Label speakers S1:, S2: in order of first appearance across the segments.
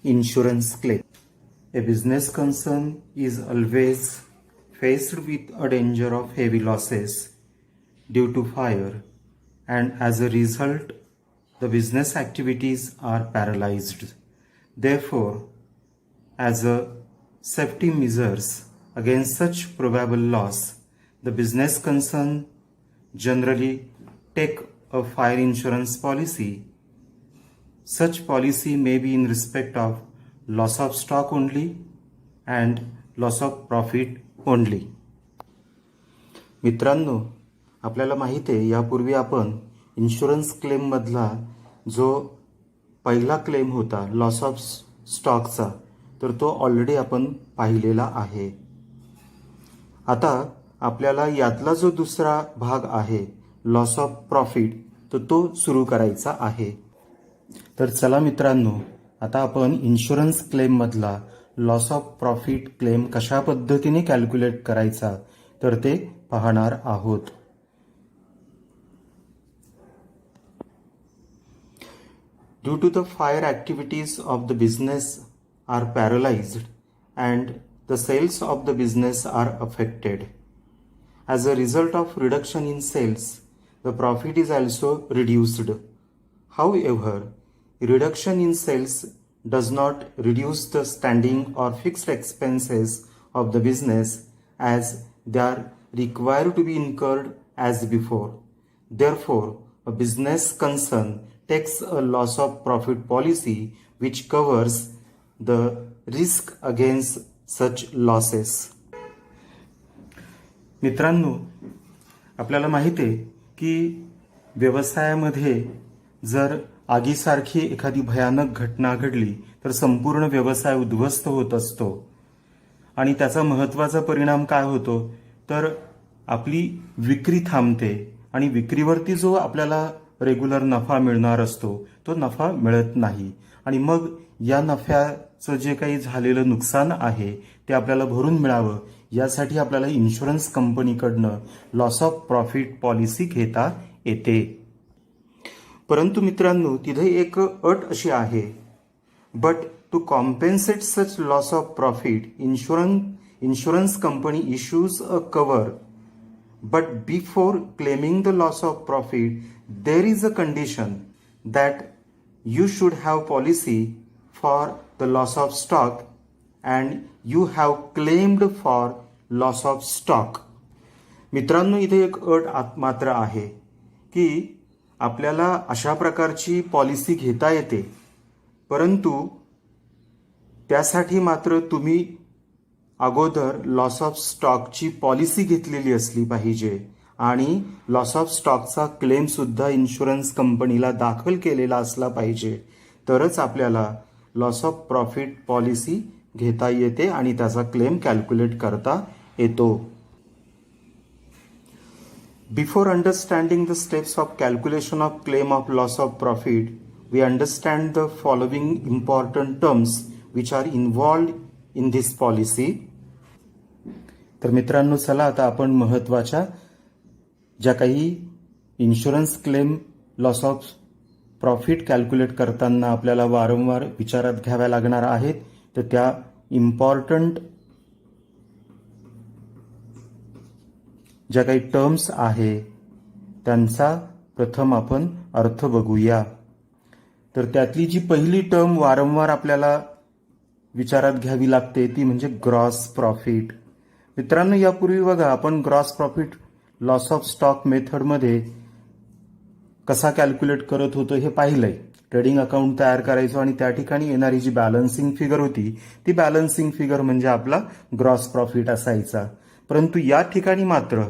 S1: Insurance claim. A business concern is always faced with a danger of heavy losses due to fire, and as a result, the business activities are paralyzed. Therefore, as a safety measures against such probable loss, the business concern generally take a fire insurance policy. Such policy may be in respect of loss of stock only and loss of profit only. मित्रांनो, आपल्याला माहिती आहे यापूर्वी आपण insurance claim मधला जो पहिला claim होता लॉस ऑफ स्टॉकचा, तर तो ऑलरेडी आपण पाहिलेला आहे. आता आपल्याला यातला जो दुसरा भाग आहे लॉस ऑफ प्रॉफिट, तर तो सुरू करायचा आहे. तर चला मित्रांनो, आता आपण इन्शुरन्स क्लेम मधला लॉस ऑफ प्रॉफिट क्लेम कशा पद्धतीने कॅल्क्युलेट करायचा तर ते पाहणार आहोत. Due to the fire activities of the business are paralyzed and the sales of the business are affected. As a result of reduction in sales, the profit is also reduced. However, reduction in sales does not reduce the standing or fixed expenses of the business as they are required to be incurred as before. Therefore, a business concern takes a loss of profit policy which covers the risk against such losses. मित्रांनो, आपल्याला माहिती आहे की व्यवसायामध्ये जर आगीसारखी एखादी भयानक घटना घडली तर संपूर्ण व्यवसाय उद्ध्वस्त होत असतो. आणि त्याचा महत्त्वाचा परिणाम काय होतो तर आपली विक्री थांबते आणि विक्रीवरती जो आपल्याला रेग्युलर नफा मिळणार असतो तो नफा मिळत नाही. आणि मग या नफ्याचं जे काही झालेलं नुकसान आहे ते आपल्याला भरून मिळावं यासाठी आपल्याला इन्शुरन्स कंपनीकडनं लॉस ऑफ प्रॉफिट पॉलिसी घेता येते. परंतु मित्रांनो, तिथे एक अट अशी आहे, but to compensate such loss of profit insurance company issues a cover, but before claiming the loss of profit there is a condition that you should have policy for the loss of stock and you have claimed for loss of stock. मित्रांनो, इथे एक अट मात्र आहे की आपल्याला अशा प्रकारची पॉलिसी घेता येते, परंतु त्यासाठी मात्र तुम्ही अगोदर लॉस ऑफ स्टॉकची पॉलिसी घेतलेली असली पाहिजे आणि लॉस ऑफ स्टॉकचा क्लेम सुद्धा इन्शुरन्स कंपनीला दाखल केलेला असला पाहिजे, तरच आपल्याला लॉस ऑफ प्रॉफिट पॉलिसी घेता येते आणि त्याचा क्लेम कॅल्क्युलेट करता येतो. Before understanding the steps of calculation of claim of loss of profit, we understand the following important terms which are involved in this policy. तर मित्रांनो, चला आता आपण महत्त्वाच्या ज्या काही insurance claim loss of profit calculate करताना आपल्याला वारंवार विचारात घ्याव्या लागणार आहेत, तर त्या इम्पॉर्टंट ज्या काही टर्म्स आहे त्यांचा प्रथम आपण अर्थ बघूया. तर त्यातली जी पहिली टर्म वारंवार आपल्याला विचारात घ्यावी लागते ती म्हणजे ग्रॉस प्रॉफिट. मित्रांनो, यापूर्वी बघा आपण gross profit loss of stock मेथडमध्ये कसा कॅल्क्युलेट करत होतो हे पाहिलंय. ट्रेडिंग अकाउंट तयार करायचो आणि त्या ठिकाणी येणारी जी बॅलन्सिंग फिगर होती ती बॅलन्सिंग फिगर म्हणजे आपला ग्रॉस प्रॉफिट असायचा. परंतु या ठिकाणी मात्र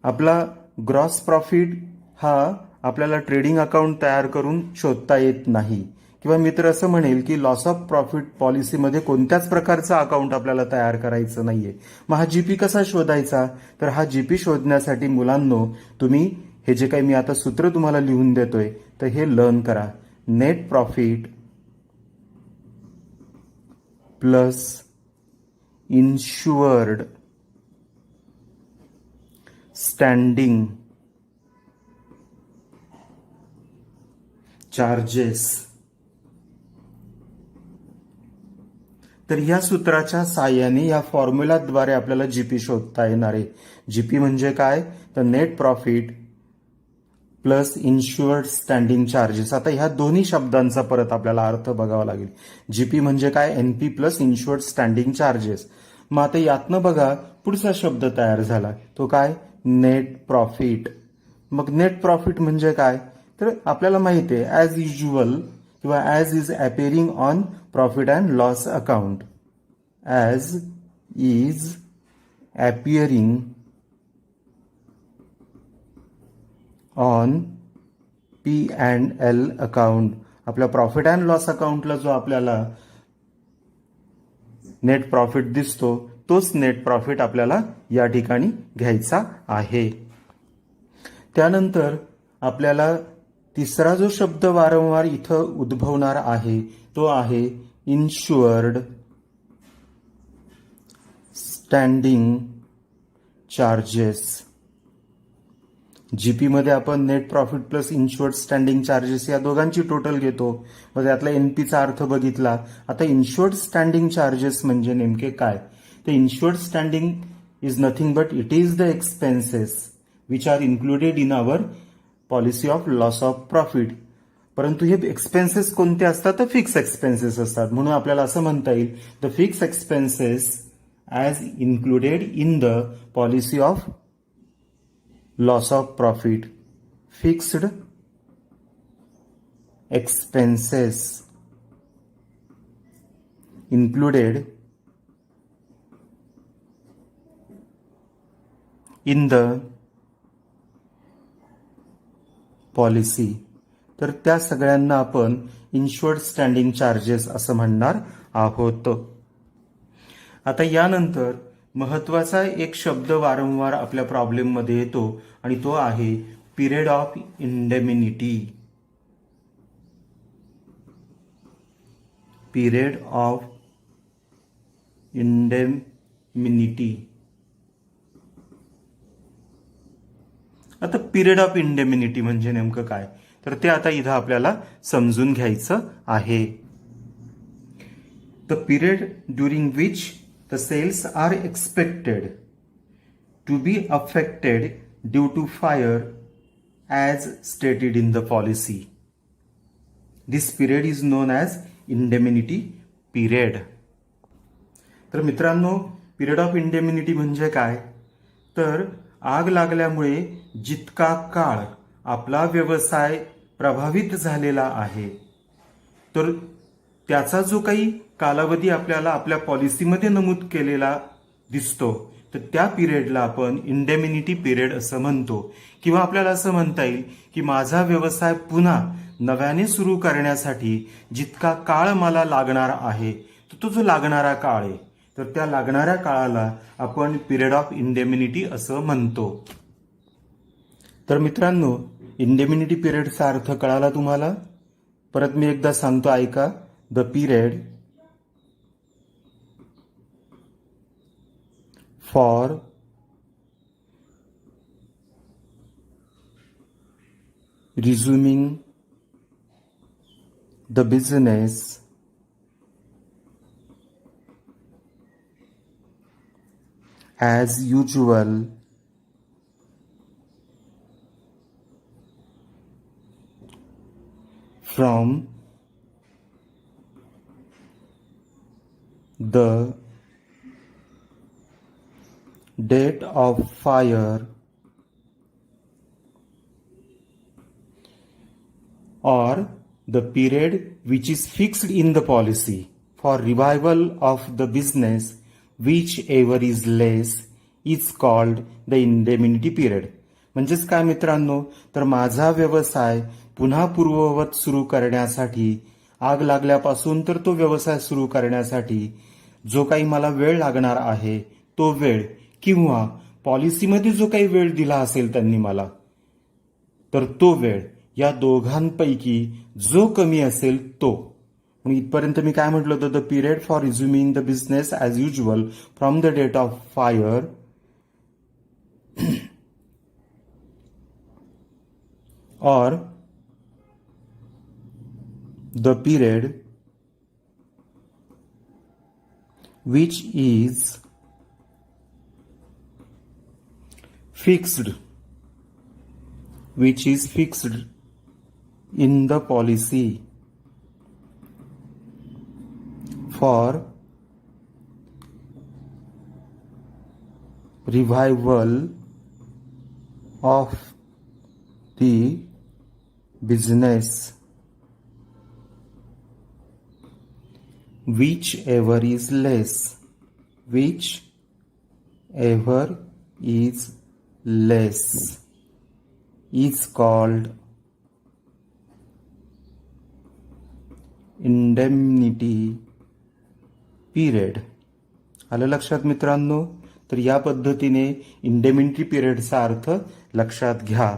S1: आपला ग्रॉस प्रॉफिट हा आपल्याला ट्रेडिंग अकाउंट तयार करून शोधता येत नाही, किंवा मित्र असं म्हणेल की लॉस ऑफ प्रॉफिट पॉलिसीमध्ये कोणत्याच प्रकारचं अकाउंट आपल्याला तयार करायचं नाहीये. मग हा जीपी कसा शोधायचा, तर हा जीपी शोधण्यासाठी मुलांनो तुम्ही हे जे काही मी आता सूत्र तुम्हाला लिहून देतोय तर हे लर्न करा. Net profit plus insured standing charges तर या सूत्राच्या साहाय्याने या फॉर्म्युलाद्वारे आपल्याला जीपी शोधता येणार आहे. जीपी म्हणजे काय, तर net profit plus insured standing charges. आता ह्या दोन्ही शब्दांचा परत आपल्याला अर्थ बघावा लागेल. जीपी म्हणजे काय, NP plus insured standing charges. मग आता यातनं बघा पुढचा शब्द तयार झाला, तो काय, नेट प्रॉफिट. मग नेट प्रॉफिट म्हणजे काय, तर आपल्याला माहिती आहे ॲज युज्युअल किंवा as is अपेअरिंग on profit and loss account. As is appearing on P and L account. आपल्या प्रॉफिट अँड लॉस अकाउंटला जो आपल्याला नेट प्रॉफिट दिसतो तोच नेट प्रॉफिट आपल्याला या ठिकाणी घ्यायचा आहे. त्यानंतर आपल्याला तिसरा जो शब्द वारंवार इथं उद्भवणार आहे तो आहे इन्शुअर्ड स्टँडिंग चार्जेस. जीपी मध्ये आपण net profit plus insured standing charges या दोघांची टोटल घेतो. मग त्यातला एनपीचा अर्थ बघितला. आता इन्शुअर्ड स्टँडिंग चार्जेस म्हणजे नेमके काय, तर insured standing is nothing but it is the expenses which are included in our policy of loss of profit. परंतु हे एक्सपेन्सेस कोणते असतात, तर फिक्स एक्सपेन्सेस असतात. म्हणून आपल्याला असं म्हणता येईल the fix expenses as included in the policy of loss of profit. Fixed expenses included in the policy. तर त्या सगळ्यांना आपण इन्शुअर्ड स्टँडिंग चार्जेस असं म्हणणार आहोत. आता यानंतर महत्वाचा एक शब्द वारंवार आपल्या प्रॉब्लेममध्ये येतो आणि तो आहे period of indemnity. Period of indemnity. आता पिरियड ऑफ इंडेमिनिटी म्हणजे नेमकं काय, तर ते आता इथं आपल्याला समजून घ्यायचं आहे. The period during which the sales are expected to be affected due to fire as stated in the policy. This period is known as indemnity period. तर मित्रांनो, पिरियड ऑफ इंडेमिनिटी म्हणजे काय, तर आग लागल्यामुळे जितका काळ आपला व्यवसाय प्रभावित झालेला आहे तर त्याचा जो काही कालावधी आपल्याला आपल्या पॉलिसीमध्ये नमूद केलेला दिसतो तर त्या पिरियडला आपण इंडेमिनिटी पिरियड असं म्हणतो. किंवा आपल्याला असं म्हणता येईल की माझा व्यवसाय पुन्हा नव्याने सुरू करण्यासाठी जितका काळ मला लागणार आहे तर तो जो लागणारा काळ आहे तर त्या लागणाऱ्या काळाला आपण पिरियड ऑफ इंडेमिनिटी असं म्हणतो. तर मित्रांनो, इंडेमिनिटी पिरियडचा अर्थ कळाला तुम्हाला. परत मी एकदा सांगतो, ऐका. The period for resuming the business as usual from the date of fire or the period which is fixed in the policy for revival of the business, whichever is less, is called the indemnity period. म्हणजेच काय मित्रांनो, तर माझा व्यवसाय पुन्हा पूर्ववत सुरू करण्यासाठी, आग लागल्यापासून तर तो व्यवसाय सुरू करण्यासाठी जो काही मला वेळ लागणार आहे तो वेळ, किंवा पॉलिसीमध्ये जो काही वेळ दिला असेल त्यांनी मला, तर तो वेळ, या दोघांपैकी जो कमी असेल तो. म्हणून इथपर्यंत मी काय म्हटलं होतं, the period for resuming the business as usual from the date of fire or the period which is fixed in the policy for revival of the business, whichever is less is called indemnity period. आलं लक्षात मित्रांनो? तर या पद्धतीने indemnity पिरियडचा अर्थ लक्षात घ्या.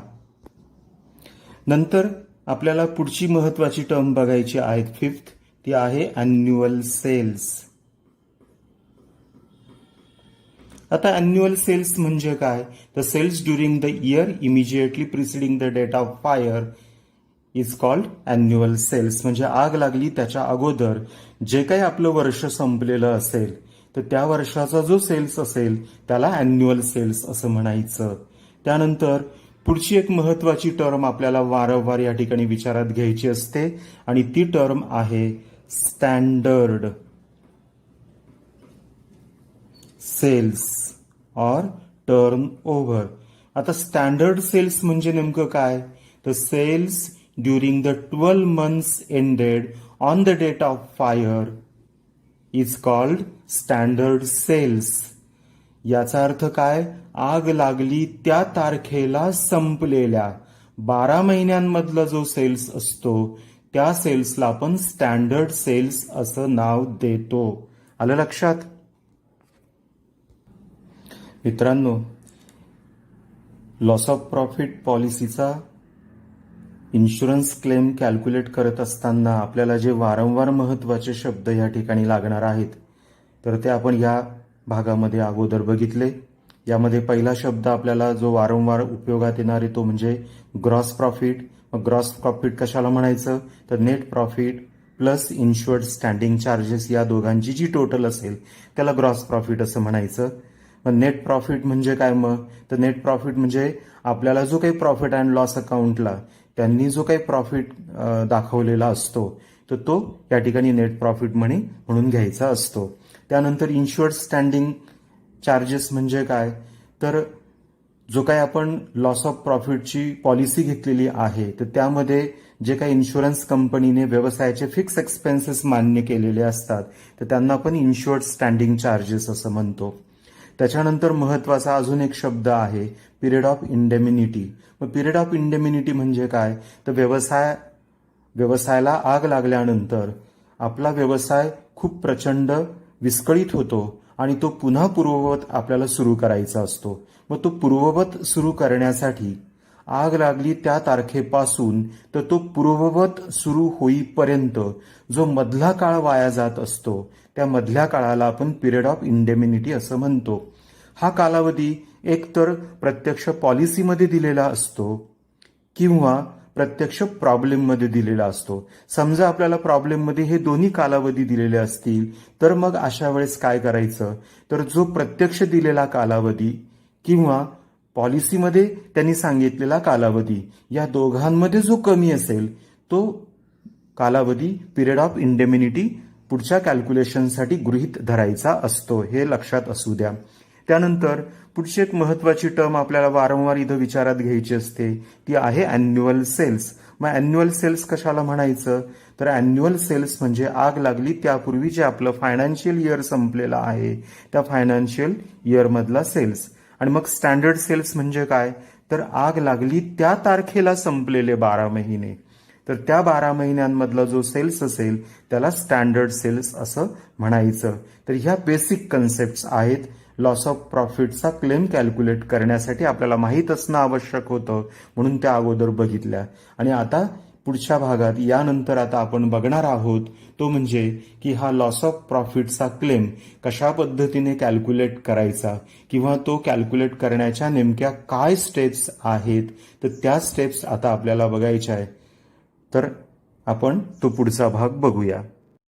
S1: नंतर आपल्याला पुढची महत्वाची टर्म बघायची आहे, फिफ्थ, ती आहे अॅन्युअल सेल्स. आता अॅन्युअल सेल्स म्हणजे काय? तर sales during the year immediately preceding the date of fire is called annual sales. म्हणजे आग लागली त्याच्या अगोदर जे काही आपलं वर्ष संपलेलं असेल तर त्या वर्षाचा जो सेल्स असेल त्याला अॅन्युअल सेल्स असं म्हणायचं. त्यानंतर पुढची एक महत्वाची टर्म आपल्याला वारंवार या ठिकाणी विचारात घ्यायची असते आणि ती टर्म आहे स्टँडर्ड सेल्स और टर्न ओव्हर. आता स्टँडर्ड सेल्स म्हणजे नेमकं काय? तर sales during the 12 months ended on the date of fire is called standard sales. याचा अर्थ काय? आग लागली त्या तारखेला संपलेल्या 12 महिन्यांमधला जो सेल्स असतो त्या सेल्सला आपण स्टँडर्ड सेल्स असं नाव देतो. आलं लक्षात? मित्रांनो, लॉस ऑफ प्रॉफिट पॉलिसीचा इन्शुरन्स क्लेम कॅल्क्युलेट करत असताना आपल्याला जे वारंवार महत्वाचे शब्द या ठिकाणी लागणार आहेत तर ते आपण या भागामध्ये अगोदर बघितले. यामध्ये पहिला शब्द आपल्याला जो वारंवार उपयोगात येणार आहे तो म्हणजे ग्रॉस प्रॉफिट. मग ग्रॉस प्रॉफिट कशाला म्हणायचं? तर net profit plus insured standing charges या दोघांची जी टोटल असेल त्याला ग्रॉस प्रॉफिट असं म्हणायचं. मग नेट प्रॉफिट म्हणजे काय? मग तर नेट प्रॉफिट म्हणजे आपल्याला जो काही प्रॉफिट अँड लॉस अकाउंटला त्यांनी जो काही प्रॉफिट दाखवलेला असतो तर तो या ठिकाणी नेट प्रॉफिट म्हणून घ्यायचा असतो. त्यानंतर इन्शुअर्ड स्टँडिंग चार्जेस म्हणजे काय? तर जो काही आपण लॉस ऑफ प्रॉफिटची पॉलिसी घेतलेली आहे तर त्यामध्ये जे काही इन्शुरन्स कंपनीने व्यवसायाचे फिक्स एक्सपेन्सेस मान्य केलेले असतात तर त्यांना आपण इन्शुअर्ड स्टँडिंग चार्जेस असं म्हणतो. त्याच्यानंतर महत्वाचा अजून एक शब्द आहे पिरियड ऑफ इंडेमिनिटी. मग पिरियड ऑफ इंडेमिनिटी म्हणजे काय? तर व्यवसायाला आग लागल्यानंतर आपला व्यवसाय खूप प्रचंड विस्कळीत होतो आणि तो पुन्हा पूर्ववत आपल्याला सुरू करायचा असतो. मग तो पूर्ववत सुरू करण्यासाठी आग लागली त्या तारखेपासून तर तो पूर्ववत सुरू होईपर्यंत जो मधला काळ वाया जात असतो त्या मधल्या काळाला आपण पिरियड ऑफ इंडेमिनिटी असं म्हणतो. हा कालावधी एकतर प्रत्यक्ष पॉलिसीमध्ये दिलेला असतो किंवा प्रत्यक्ष प्रॉब्लेममध्ये दिलेला असतो. समजा आपल्याला प्रॉब्लेममध्ये हे दोन्ही कालावधी दिलेले असतील तर मग अशा वेळेस काय करायचं? तर जो प्रत्यक्ष दिलेला कालावधी किंवा पॉलिसीमध्ये त्यांनी सांगितलेला कालावधी या दोघांमध्ये जो कमी असेल तो कालावधी पिरियड ऑफ इंडेमिनिटी पुढच्या कॅल्क्युलेशनसाठी गृहीत धरायचा असतो. हे लक्षात असू द्या. त्यानंतर पुढची एक महत्वाची टर्म आपल्याला वारंवार इथं विचारात घ्यायची असते ती आहे अॅन्युअल सेल्स. मग अॅन्युअल सेल्स कशाला म्हणायचं? तर अॅन्युअल सेल्स म्हणजे आग लागली त्यापूर्वी जे आपलं फायनान्शियल इयर संपलेलं आहे त्या फायनान्शियल इयरमधला सेल्स. आणि मग स्टँडर्ड सेल्स म्हणजे काय? तर आग लागली त्या तारखेला संपलेले 12 महिने तर त्या 12 महिन्यांमधला जो सेल्स असेल त्याला स्टँडर्ड सेल्स असं म्हणायचं. तर ह्या बेसिक कन्सेप्ट आहेत लॉस ऑफ प्रॉफिटचा क्लेम कॅल्क्युलेट करण्यासाठी आपल्याला माहीत असणं आवश्यक होतं म्हणून त्या अगोदर बघितल्या. आणि आता पुढच्या भागात यानंतर आता आपण बघणार आहोत तो म्हणजे की हा लॉस ऑफ प्रॉफिटचा क्लेम कशा पद्धतीने कॅल्क्युलेट करायचा किंवा तो कॅल्क्युलेट करण्याच्या नेमक्या काय स्टेप्स आहेत तर त्या स्टेप्स आता आपल्याला बघायच्या आहे. तर आपण तो पुढचा भाग बघूया.